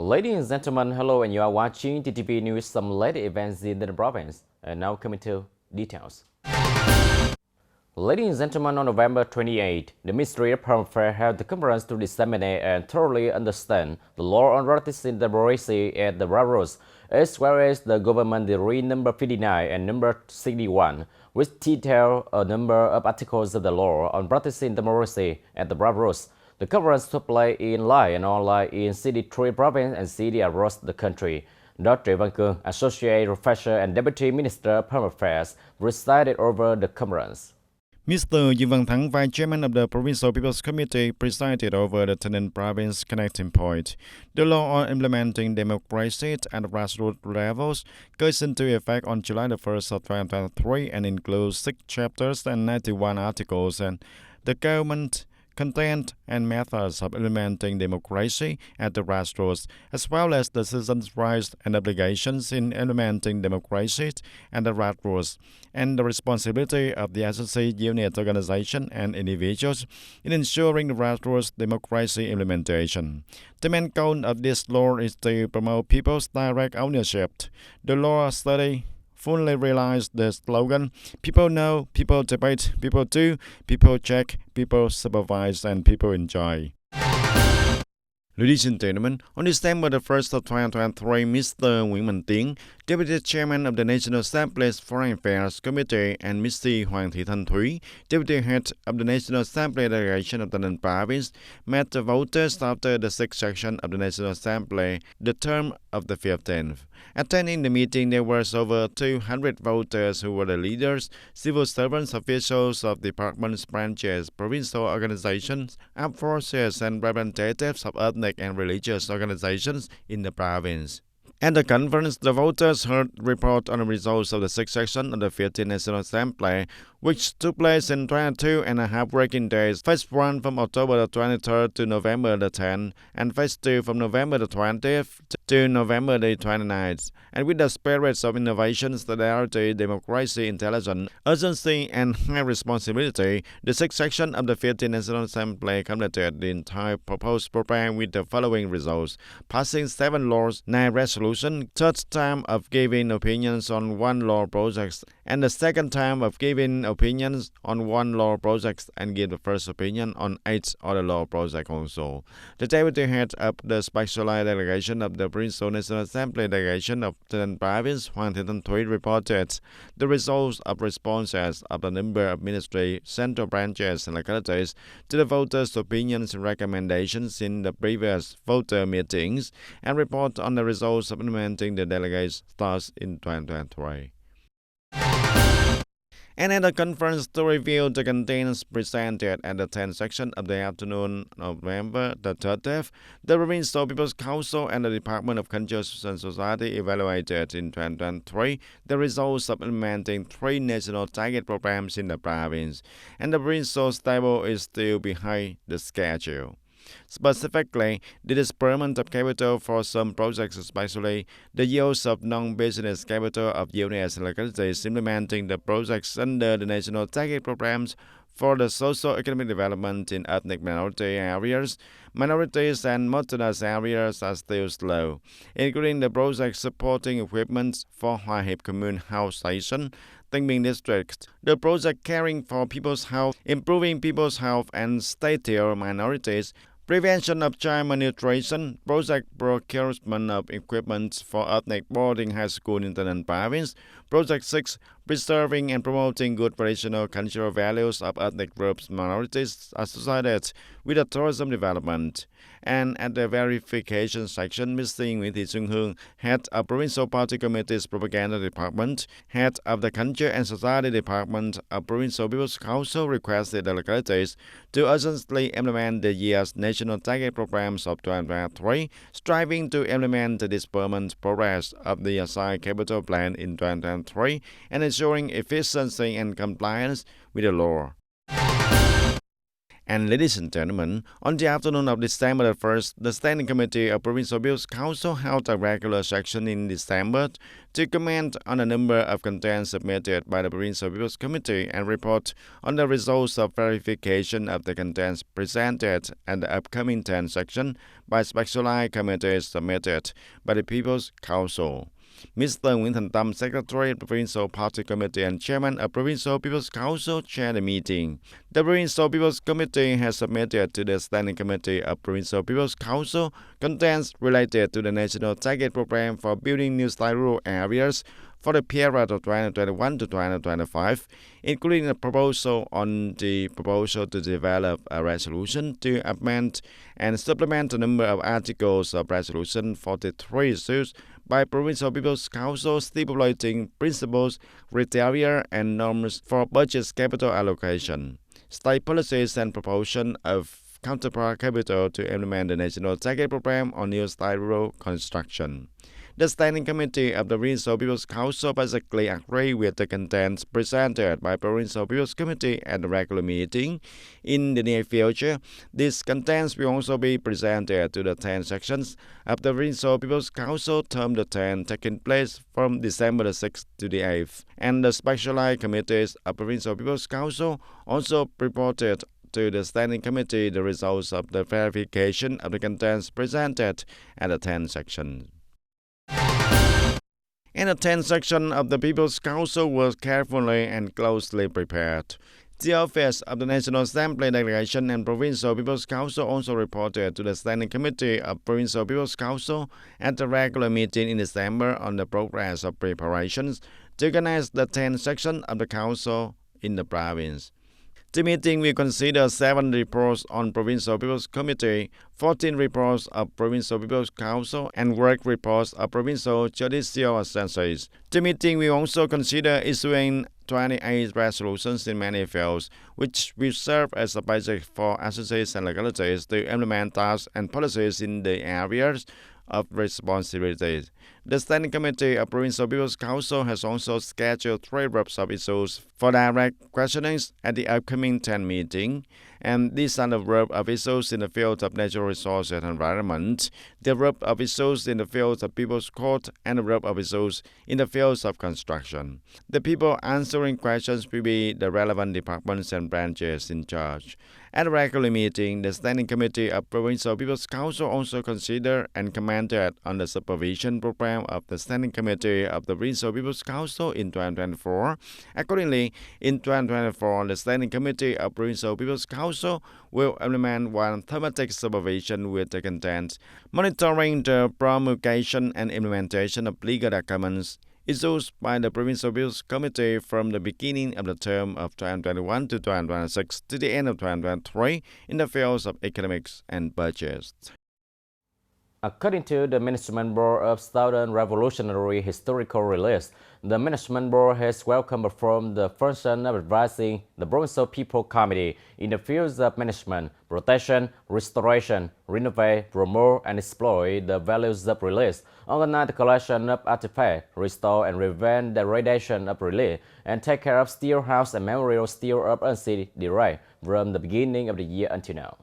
Ladies and gentlemen, hello, and you are watching TTV News, some latest events in the province. And now coming to details. Ladies and gentlemen, on November 28, the Ministry of Home Affairs held the conference to disseminate and thoroughly understand the law on robotics in democracy at the railroads, as well as the government decree number 59 and number 61, which detail a number of articles of the law on robotics in democracy at the railroads. The conference took place in live and online in 63 provinces and cities across the country. Dr. Văn Cương, Associate Professor and Deputy Minister of Home Affairs, presided over the conference. Mr. Yu Văn Thắng, Vice Chairman of the Provincial People's Committee, presided over the TayNinhTV Province Connecting Point. The law on implementing democracy at grassroots levels goes into effect on July 1st of 2023 and includes 6 chapters and 91 articles, and the government content and methods of implementing democracy at the grassroots, as well as the citizens' rights and obligations in implementing democracy at the grassroots, and the responsibility of the associate unit organization and individuals in ensuring the grassroots democracy implementation. The main goal of this law is to promote people's direct ownership. The law study fully realized the slogan, people know, people debate, people do, people check, people supervise, and people enjoy. Ladies and gentlemen, on December 1st of 2023, Mr. Nguyễn Mạnh Tiến, Deputy Chairman of the National Assembly's Foreign Affairs Committee, and Ms. Hoàng Thị Thanh Thúy, Deputy Head of the National Assembly Delegation of the TayNinhTV Province, met the voters after the 6th session of the National Assembly, the term of the 15th. Attending the meeting, there were over 200 voters who were the leaders, civil servants, officials of departments, branches, provincial organizations, armed forces, and representatives of ethnic and religious organizations in the province. At the conference, the voters heard report on the results of the 6th session of the 15th National Assembly, which took place in 22 and a half working days, phase 1 from October 23rd to November 10th, and phase 2 from November 20th to November 29th. And with the spirits of innovation, solidarity, democracy, intelligence, urgency, and high responsibility, the 6th session of the 15th National Assembly completed the entire proposed program with the following results: passing 7 laws, 9 resolutions, third time of giving opinions on 1 law project, and the second time of giving opinions on 1 law project, and give the first opinion on 8 other law projects also. The deputy head of the specialized delegation of the Provincial National Assembly delegation of the province, Hoàng Thị Thanh Thúy, reported the results of responses of a number of ministry, central branches, and localities to the voters' opinions and recommendations in the previous voter meetings, and report on the results of implementing the delegates' thoughts in 2023. And at the conference to review the contents presented at the 10th section of the afternoon of November 30th, the Provincial People's Council and the Department of Culture and Society evaluated in 2023 the results of implementing 3 national target programs in the province, and the provincial stable is still behind the schedule. Specifically, the disbursement of capital for some projects, especially the use of non-business capital of units and localities implementing the projects under the national target programs for the socio-economic development in ethnic minority areas, minorities, and marginalized areas are still slow, including the project supporting equipment for Hòa Hiệp Commune Health Station, Tân Biên District, the project caring for people's health, improving people's health and state-tier minorities, prevention of child malnutrition, project procurement of equipment for ethnic boarding high school in TayNinhTV Province, Project 6, preserving and promoting good traditional cultural values of ethnic groups minorities associated with the tourism development. And at the verification section, Mr. Nguyễn Thị Xuân Hương, head of Provincial Party Committee's Propaganda Department, head of the Culture and Society Department of Provincial People's Council, requested the localities to urgently implement the year's national target programs of 2023, striving to implement the disbursement progress of the assigned capital plan in 2023, and ensuring efficiency and compliance with the law. And ladies and gentlemen, on the afternoon of December 1st, the Standing Committee of Provincial People's Council held a regular session in December to comment on a number of contents submitted by the Provincial People's Committee and report on the results of verification of the contents presented and the upcoming 10 section by specialized committees submitted by the People's Council. Mr. Nguyễn Thành Tâm, Secretary of the Provincial Party Committee and Chairman of Provincial People's Council, chaired the meeting. The Provincial People's Committee has submitted to the Standing Committee of Provincial People's Council contents related to the National Target Program for Building New Style Rural Areas for the period of 2021 to 2025, including a proposal on the proposal to develop a resolution to amend and supplement a number of articles of Resolution 43 issued by Provincial People's Council stipulating principles, criteria, and norms for budget capital allocation, state policies, and proportion of counterpart capital to implement the National Target Program on New Style Rural Construction. The Standing Committee of the Provincial People's Council basically agree with the contents presented by Provincial People's Committee at the regular meeting. In the near future, these contents will also be presented to the 10 sections of the Provincial People's Council term the 10 taking place from December the 6th to the 8th. And the specialized committees of Provincial People's Council also reported to the Standing Committee the results of the verification of the contents presented at the 10 sections. And the 10th section of the People's Council was carefully and closely prepared. The Office of the National Assembly Delegation and Provincial People's Council also reported to the Standing Committee of Provincial People's Council at the regular meeting in December on the progress of preparations to organize the 10th section of the Council in the province. The meeting will consider 7 reports on Provincial People's Committee, 14 reports of Provincial People's Council, and work reports of Provincial Judicial Assemblies. The meeting will also consider issuing 28 resolutions in many fields, which will serve as a basis for agencies and localities to implement tasks and policies in the areas of responsibility. The Standing Committee of Provincial People's Council has also scheduled 3 groups of issues for direct questionings at the upcoming 10 meeting, and these are the group of issues in the field of natural resources and environment, the group of issues in the field of people's court, and the group of issues in the fields of construction. The people answering questions will be the relevant departments and branches in charge. At a regular meeting, the Standing Committee of Provincial People's Council also considered and commented on the supervision program of the Standing Committee of the Provincial People's Council in 2024. Accordingly, in 2024, the Standing Committee of Provincial People's Council will implement one thematic supervision with the content, monitoring the promulgation and implementation of legal documents issued by the Provincial People's Committee from the beginning of the term of 2021 to 2026 to the end of 2023 in the fields of economics and budgets. According to the Management Board of Southern Revolutionary Historical Release, the Management Board has welcomed from the function of advising the Provincial People Committee in the fields of management, protection, restoration, renovate, promote, and exploit the values of release, organize the collection of artifacts, restore and prevent the degradation of release, and take care of steel house and memorial steel of unceded derived from the beginning of the year until now.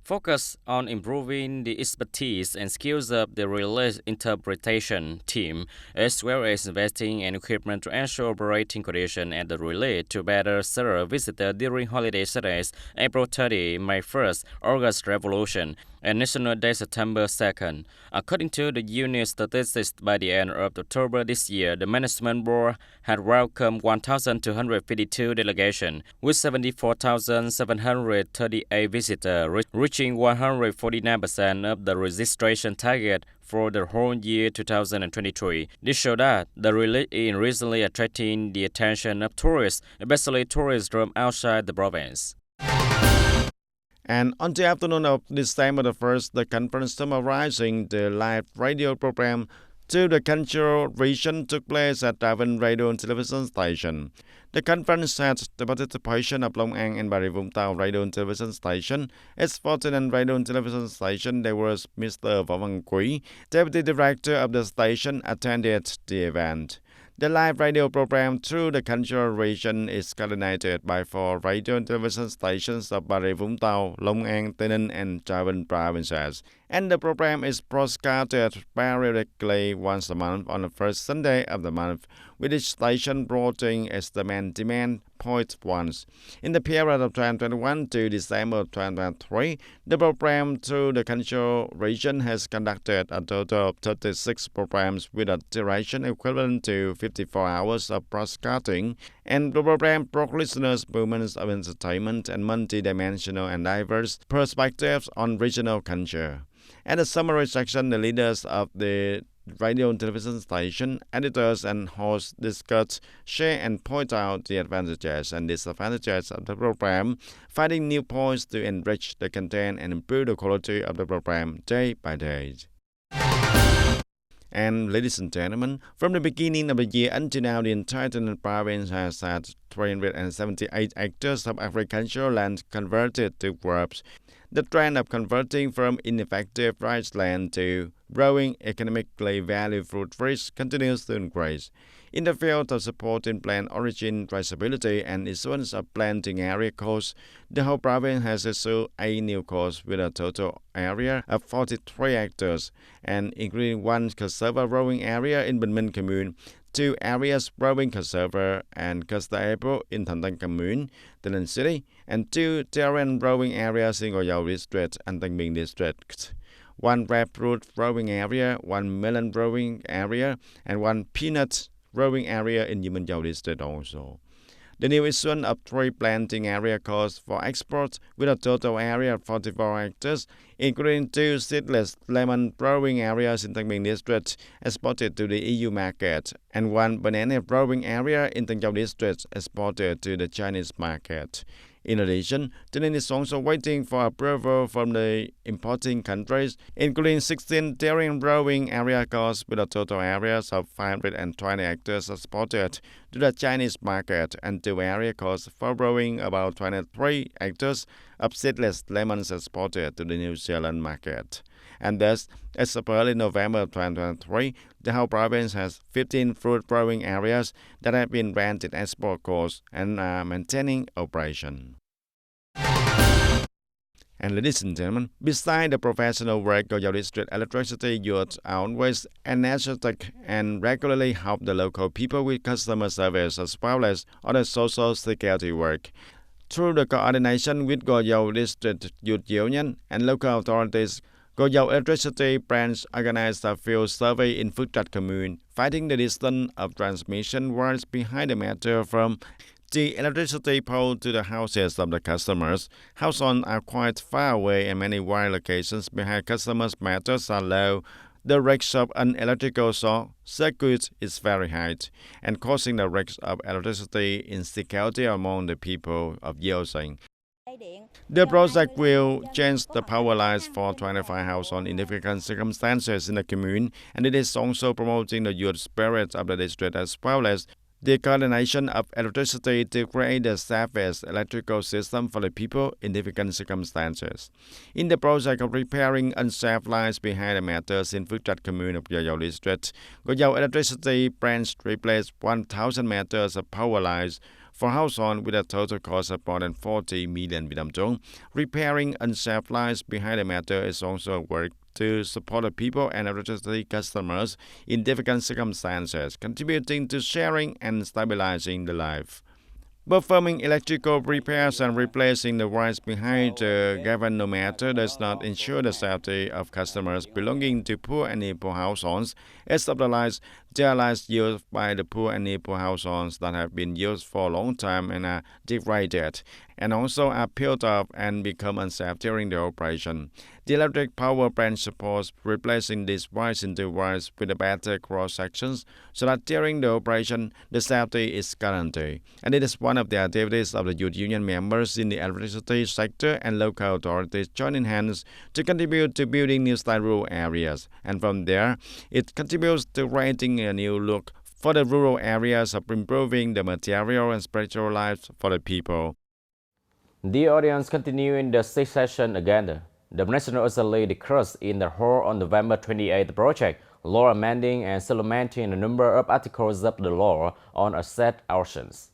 Focus on improving the expertise and skills of the release interpretation team, as well as investing in equipment to ensure operating conditions at the relay to better serve visitors during holiday Saturdays, April 30, May 1st, August Revolution, and National Day September 2nd. According to the union statistics, by the end of October this year, the Management Board had welcomed 1,252 delegations, with 74,738 visitors, reaching 149% of the registration target for the whole year 2023. This shows that the relay is recently attracting the attention of tourists, especially tourists from outside the province. And on the afternoon of December the 1st, the conference summarizing the live radio program to the cultural region took place at Davin Radio and Television Station. The conference had the participation of Long An and Bà Rịa Vũng Tàu Radio and Television Station. Its 14 Radio and Television Station, there was Mr. Võ Văn Quý, Deputy Director of the station, attended the event. The live radio program through the cultural region is coordinated by 4 radio and television stations of Bà Rịa Vũng Tàu, Long An, Tây Ninh, and Trà provinces. And the program is broadcasted periodically once a month on the first Sunday of the month, with each station broadcasting its demand point once. In the period of 2021 to December 2023, the program through the cultural region has conducted a total of 36 programs with a duration equivalent to 54 hours of broadcasting, and the program brought listeners moments of entertainment and multi-dimensional and diverse perspectives on regional culture. At the summary section, the leaders of the radio and television station, editors and hosts discuss, share and point out the advantages and disadvantages of the program, finding new points to enrich the content and improve the quality of the program day by day. And ladies and gentlemen, from the beginning of the year until now, the entire TayNinhTV province has had 378 hectares of agricultural land converted to crops. The trend of converting from ineffective rice land to growing economically valued fruit trees continues to increase. In the field of supporting plant origin traceability and issuance of planting area codes, the whole province has issued 8 new codes with a total area of 43 hectares, and including 1 cassava growing area in Bình Minh Commune, 2 areas growing cassava and castable in Thanh Tân Commune, Tây Ninh City, and 2 terrain growing areas in Gò Dầu District and Tân Biên District. 1 breadfruit growing area, 1 melon growing area, and 1 peanut growing area in Dư Minh Châu District also. The new issuance of 3 planting area codes for export with a total area of 44 hectares, including 2 seedless lemon growing areas in Tân Biên District exported to the EU market, and 1 banana growing area in Tân Châu District exported to the Chinese market. In addition, TayNinhTV is also waiting for approval from the importing countries, including 16 dairy growing area codes with a total areas of 520 hectares exported to the Chinese market, and 2 area codes for growing about 23 hectares of seedless lemons exported to the New Zealand market. And thus, as of early November 2023, the whole province has 15 fruit growing areas that have been granted export codes and are maintaining operation. And ladies and gentlemen, besides the professional work, Gò Dầu District Electricity Youth always energetic and regularly help the local people with customer service as well as other social security work. Through the coordination with Gò Dầu District Youth Union and local authorities, Gò Dầu Electricity branch organized a field survey in Phước Trạch Commune, finding the distance of transmission wires behind the meter from the electricity pole to the houses of the customers. Households are quite far away and many wire locations behind customers' meters are low. The risk of an electrical short circuit is very high and causing the risk of electricity insecurity among the people of using. The project will change the power lines for 25 households in difficult circumstances in the commune, and it is also promoting the youth spirit of the district as well as the coordination of electricity to create a safest electrical system for the people in difficult circumstances. In the project of repairing unsafe lines behind the meters in Phước Trạch Commune of Gò Dầu District, Gò Dầu Electricity branch replaced 1,000 meters of power lines for households with a total cost of more than 40 million Việt Nam đồng. Repairing unsafe lines behind the meter is also a work to support the people and electricity customers in difficult circumstances, contributing to sharing and stabilizing the life. Performing electrical repairs and replacing the wires behind the galvanometer does not ensure the safety of customers belonging to poor and needy households, as of the lines, they are lines used by the poor and needy households that have been used for a long time and are degraded, and also are peeled off and become unsafe during the operation. The electric power branch supports replacing these wires into wires with a better cross sections so that during the operation the safety is guaranteed. And it is one of the activities of the youth union members in the electricity sector and local authorities joining hands to contribute to building new style rural areas. And from there, it contributes to creating a new look for the rural areas of improving the material and spiritual lives for the people. The audience continue in the sixth session again. The National Assembly discussed in the hall on November 28 the project law amending and supplementing a number of articles of the law on asset auctions.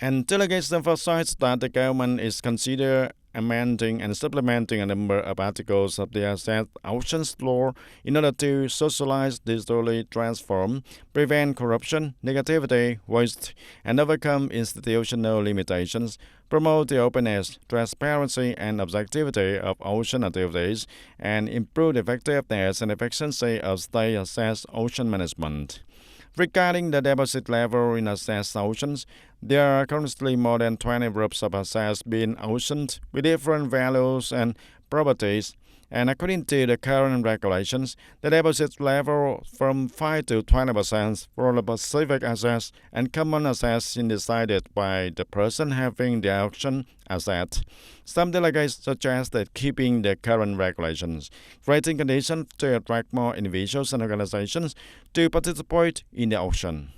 And delegates emphasized that the government is considering amending and supplementing a number of articles of the asset auctions law in order to socialize, digitally transform, prevent corruption, negativity, waste, and overcome institutional limitations, promote the openness, transparency, and objectivity of auction activities, and improve the effectiveness and efficiency of state asset auction management. Regarding the deposit level in asset auctions, there are currently more than 20 groups of assets being auctioned with different values and properties. And according to the current regulations, the deposit level from 5 to 20% for the specific assets and common assets is decided by the person having the auction asset. Some delegates suggest that keeping the current regulations, creating conditions to attract more individuals and organizations to participate in the auction.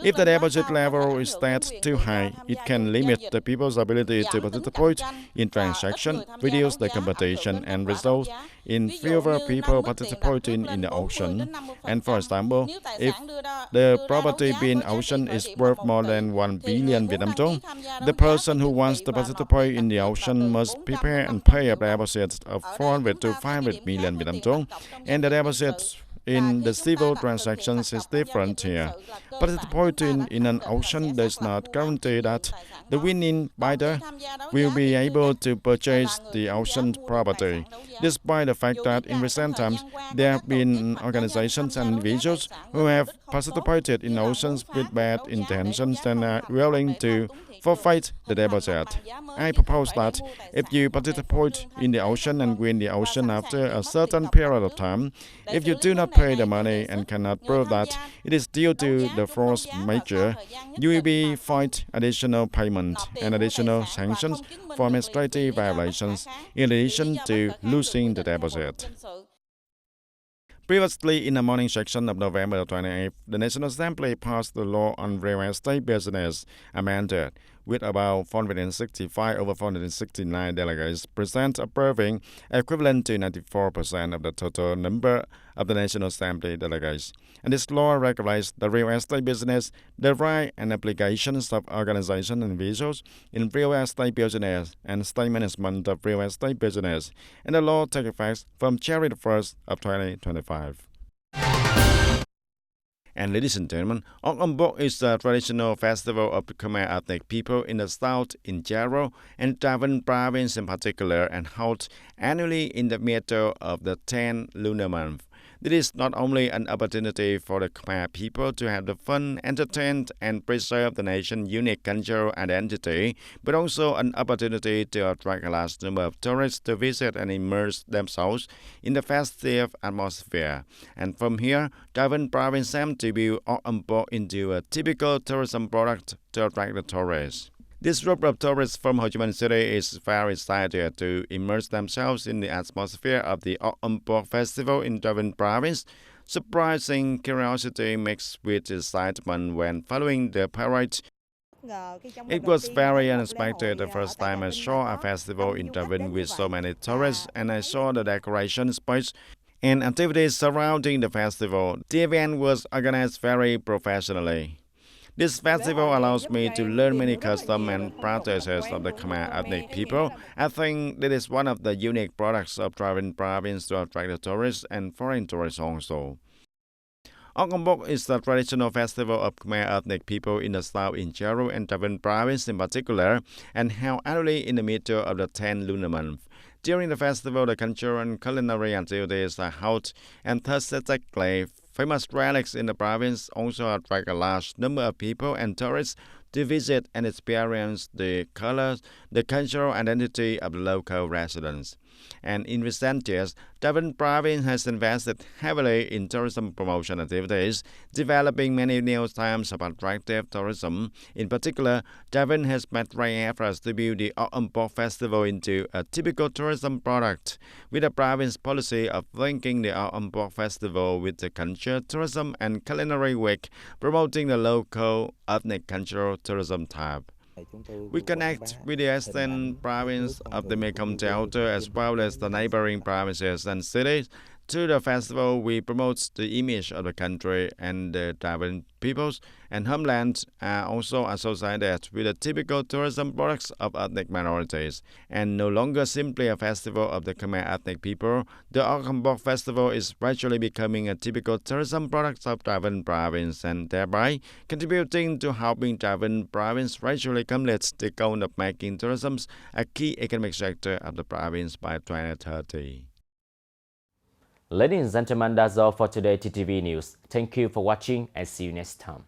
If the deposit level is set too high, it can limit the people's ability to participate in transactions, reduce the competition, and result in fewer people participating in the auction. And for example, if the property being auctioned is worth more than 1 billion Vietnam dong, the person who wants to participate in the auction must prepare and pay a deposit of 400 to 500 million Vietnam dong, and the deposit in the civil transactions is different here. Participating in an auction does not guarantee that the winning bidder will be able to purchase the auctioned property, despite the fact that in recent times there have been organizations and individuals who have participated in auctions with bad intentions and are willing to forfeit the deposit. I propose that if you participate in the auction and win the auction after a certain period of time, if you do not pay the money and cannot prove that it is due to the force majeure, you will be fined additional payment and additional sanctions for administrative violations, in addition to losing the deposit. Previously, in the morning session of November 28th, the National Assembly passed the law on real estate business amended, with about 465 over 469 delegates present approving, equivalent to 94% of the total number of the National Assembly delegates. And this law regulates the real estate business, the right and obligations of organizations and individuals in real estate business, and state management of real estate business. And the law takes effect from January 1st of 2025. And ladies and gentlemen, Ombok is a traditional festival of the Khmer ethnic people in the south in general and Travan province in particular, and held annually in the middle of the 10th lunar month. This is not only an opportunity for the Khmer people to have the fun, entertain, and preserve the nation's unique cultural identity, but also an opportunity to attract a large number of tourists to visit and immerse themselves in the festive atmosphere. And from here, Travan province aims to build Ombok into a typical tourism product to attract the tourists. This group of tourists from Ho Chi Minh City is very excited to immerse themselves in the atmosphere of the Ombok Festival in Travan Province. Surprising curiosity mixed with excitement when following the parade. It was very unexpected the first time I saw a festival in Travan with so many tourists, and I saw the decoration space and activities surrounding the festival. The event was organized very professionally. This festival allows me to learn many customs and practices of the Khmer ethnic people. I think that is one of the unique products of Travan province to attract the tourists and foreign tourists also. Ombok is the traditional festival of Khmer ethnic people in the south in general and Travan province in particular, and held annually in the middle of the 10th lunar month. During the festival, the cultural and culinary activities are held, and thus aesthetically famous relics in the province also attract a large number of people and tourists to visit and experience the colors, the cultural identity of the local residents. And in recent years, Travan province has invested heavily in tourism promotion activities, developing many new types of attractive tourism. In particular, Travan has made great efforts to build the Ombok Festival into a typical tourism product, with a province policy of linking the Ombok Festival with the culture, tourism, and culinary week, promoting the local ethnic cultural tourism type. We connect with the eastern province of the Mekong Delta as well as the neighboring provinces and cities Through the festival, we promote the image of the country, and the Travan peoples and homelands are also associated with the typical tourism products of ethnic minorities, and no longer simply a festival of the Khmer ethnic people. The Okambok festival is gradually becoming a typical tourism product of Travan province, and thereby contributing to helping Travan province gradually complete the goal of making tourism a key economic sector of the province by 2030. Ladies and gentlemen, that's all for today TTV News. Thank you for watching and see you next time.